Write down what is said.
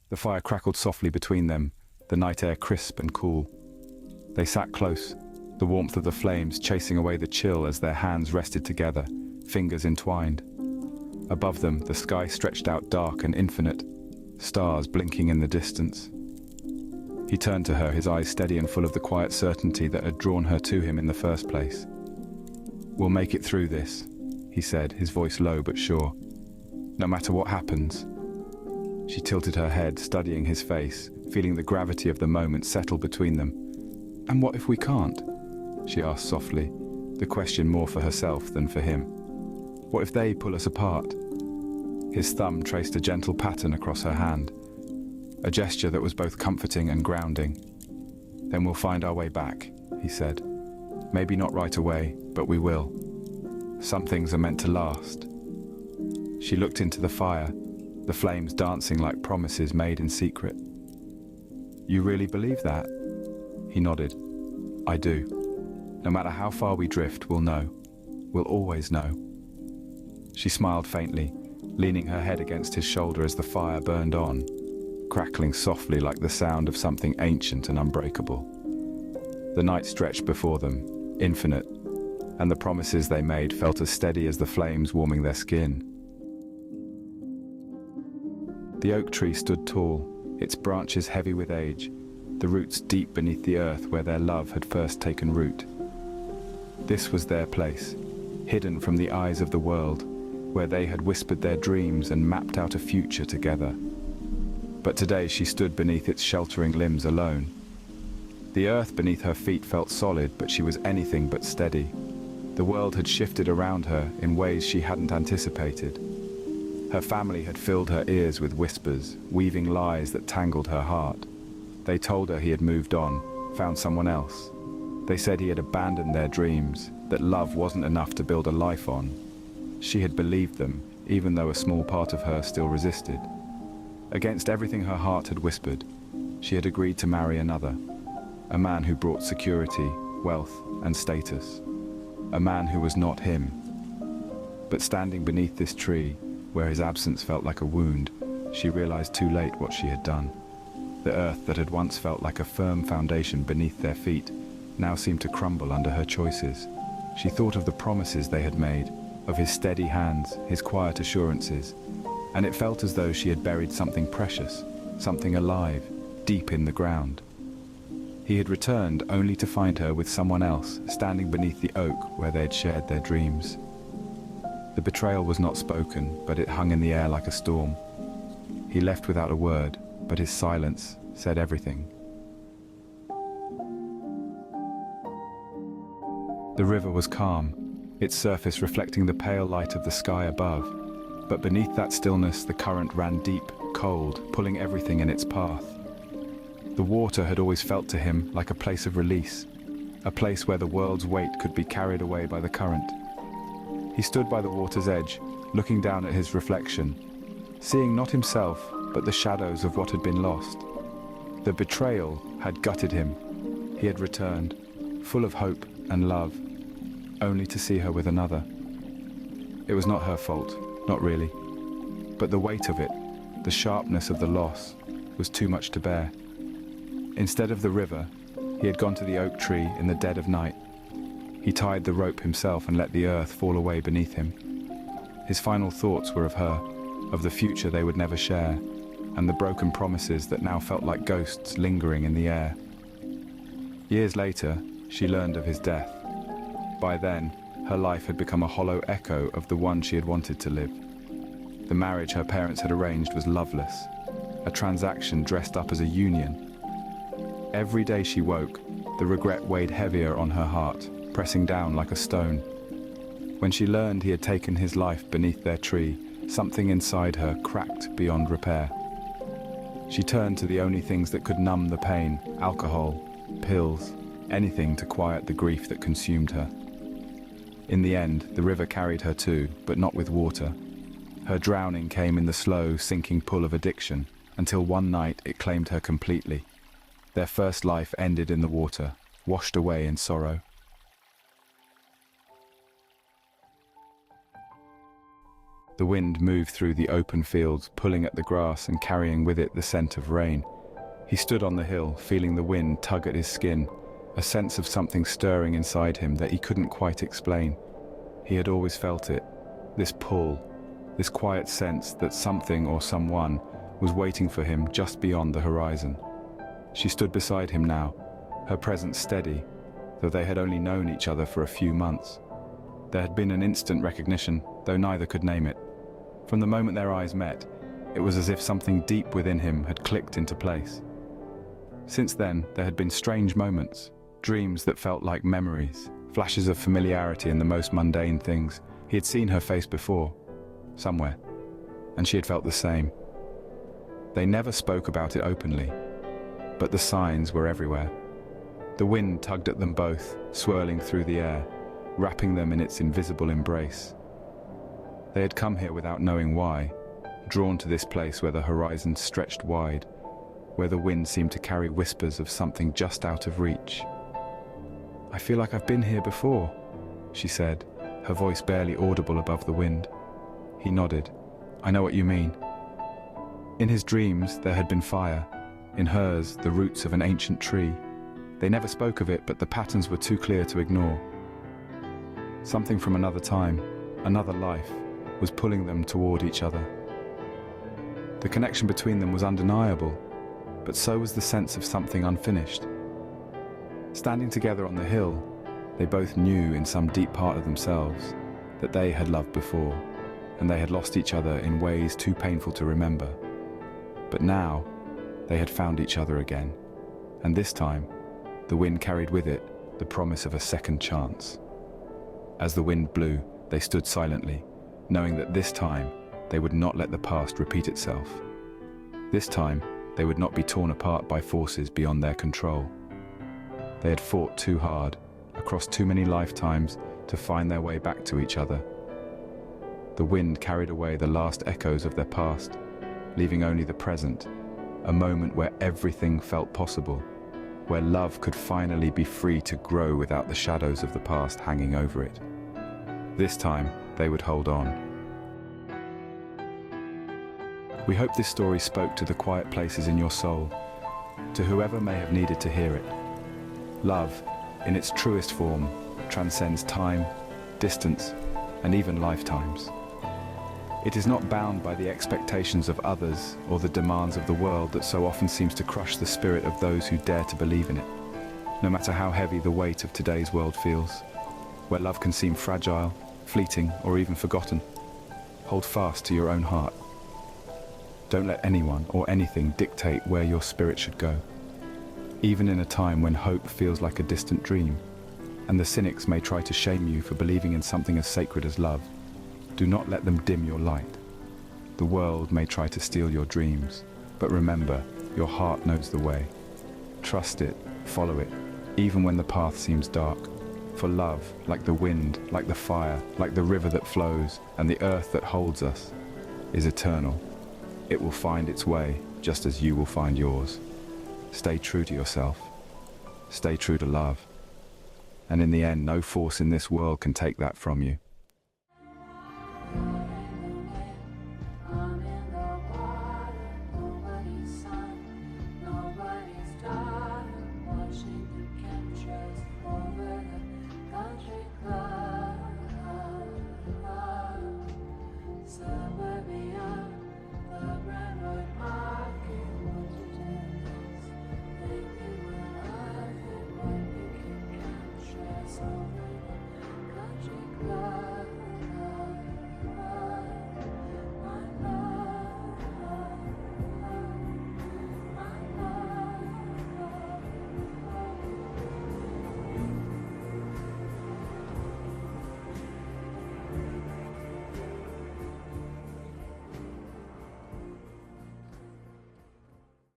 The fire crackled softly between them, the night air crisp and cool. They sat close, the warmth of the flames chasing away the chill as their hands rested together, fingers entwined. Above them, the sky stretched out dark and infinite, stars blinking in the distance. He turned to her, his eyes steady and full of the quiet certainty that had drawn her to him in the first place. "We'll make it through this," he said, his voice low but sure. "No matter what happens." She tilted her head, studying his face, feeling the gravity of the moment settle between them. "And what if we can't?" she asked softly, the question more for herself than for him. "What if they pull us apart?" His thumb traced a gentle pattern across her hand, a gesture that was both comforting and grounding. "Then we'll find our way back," he said. "Maybe not right away, but we will. Some things are meant to last." She looked into the fire, the flames dancing like promises made in secret. "You really believe that?" He nodded. "I do. No matter how far we drift, we'll know. We'll always know." She smiled faintly, leaning her head against his shoulder as the fire burned on, crackling softly like the sound of something ancient and unbreakable. The night stretched before them, infinite, and the promises they made felt as steady as the flames warming their skin. The oak tree stood tall, its branches heavy with age, the roots deep beneath the earth where their love had first taken root. This was their place, hidden from the eyes of the world, where they had whispered their dreams and mapped out a future together. But today she stood beneath its sheltering limbs alone. The earth beneath her feet felt solid, but she was anything but steady. The world had shifted around her in ways she hadn't anticipated. Her family had filled her ears with whispers, weaving lies that tangled her heart. They told her he had moved on, found someone else. They said he had abandoned their dreams, that love wasn't enough to build a life on. She had believed them, even though a small part of her still resisted. Against everything her heart had whispered, she had agreed to marry another, a man who brought security, wealth, and status. A man who was not him. But standing beneath this tree, where his absence felt like a wound, she realized too late what she had done. The earth that had once felt like a firm foundation beneath their feet now seemed to crumble under her choices. She thought of the promises they had made, of his steady hands, his quiet assurances, and it felt as though she had buried something precious, something alive, deep in the ground. He had returned only to find her with someone else, standing beneath the oak where they had shared their dreams. The betrayal was not spoken, but it hung in the air like a storm. He left without a word, but his silence said everything. The river was calm, its surface reflecting the pale light of the sky above, but beneath that stillness the current ran deep, cold, pulling everything in its path. The water had always felt to him like a place of release, a place where the world's weight could be carried away by the current. He stood by the water's edge, looking down at his reflection, seeing not himself, but the shadows of what had been lost. The betrayal had gutted him. He had returned, full of hope and love, only to see her with another. It was not her fault, not really. But the weight of it, the sharpness of the loss, was too much to bear. Instead of the river, he had gone to the oak tree in the dead of night. He tied the rope himself and let the earth fall away beneath him. His final thoughts were of her, of the future they would never share, and the broken promises that now felt like ghosts lingering in the air. Years later, she learned of his death. By then, her life had become a hollow echo of the one she had wanted to live. The marriage her parents had arranged was loveless, a transaction dressed up as a union. Every day she woke, the regret weighed heavier on her heart, pressing down like a stone. When she learned he had taken his life beneath their tree, something inside her cracked beyond repair. She turned to the only things that could numb the pain: alcohol, pills, anything to quiet the grief that consumed her. In the end, the river carried her too, but not with water. Her drowning came in the slow, sinking pull of addiction, until one night it claimed her completely. Their first life ended in the water, washed away in sorrow. The wind moved through the open fields, pulling at the grass and carrying with it the scent of rain. He stood on the hill, feeling the wind tug at his skin, a sense of something stirring inside him that he couldn't quite explain. He had always felt it, this pull, this quiet sense that something or someone was waiting for him just beyond the horizon. She stood beside him now, her presence steady, though they had only known each other for a few months. There had been an instant recognition, though neither could name it. From the moment their eyes met, it was as if something deep within him had clicked into place. Since then, there had been strange moments, dreams that felt like memories, flashes of familiarity in the most mundane things. He had seen her face before, somewhere, and she had felt the same. They never spoke about it openly, but the signs were everywhere. The wind tugged at them both, swirling through the air, wrapping them in its invisible embrace. They had come here without knowing why, drawn to this place where the horizon stretched wide, where the wind seemed to carry whispers of something just out of reach. "I feel like I've been here before," she said, her voice barely audible above the wind. He nodded. "I know what you mean." In his dreams, there had been fire. In hers, the roots of an ancient tree. They never spoke of it, but the patterns were too clear to ignore. Something from another time, another life, was pulling them toward each other. The connection between them was undeniable, but so was the sense of something unfinished. Standing together on the hill, they both knew in some deep part of themselves that they had loved before, and they had lost each other in ways too painful to remember. But now, they had found each other again, and this time, the wind carried with it the promise of a second chance. As the wind blew, they stood silently, knowing that this time, they would not let the past repeat itself. This time, they would not be torn apart by forces beyond their control. They had fought too hard, across too many lifetimes, to find their way back to each other. The wind carried away the last echoes of their past, leaving only the present, a moment where everything felt possible, where love could finally be free to grow without the shadows of the past hanging over it. This time, they would hold on. We hope this story spoke to the quiet places in your soul, to whoever may have needed to hear it. Love, in its truest form, transcends time, distance, and even lifetimes. It is not bound by the expectations of others or the demands of the world that so often seems to crush the spirit of those who dare to believe in it, no matter how heavy the weight of today's world feels. Where love can seem fragile, fleeting, or even forgotten, hold fast to your own heart. Don't let anyone or anything dictate where your spirit should go. Even in a time when hope feels like a distant dream, and the cynics may try to shame you for believing in something as sacred as love, do not let them dim your light. The world may try to steal your dreams, but remember, your heart knows the way. Trust it, follow it, even when the path seems dark. For love, like the wind, like the fire, like the river that flows, and the earth that holds us, is eternal. It will find its way, just as you will find yours. Stay true to yourself. Stay true to love. And in the end, no force in this world can take that from you.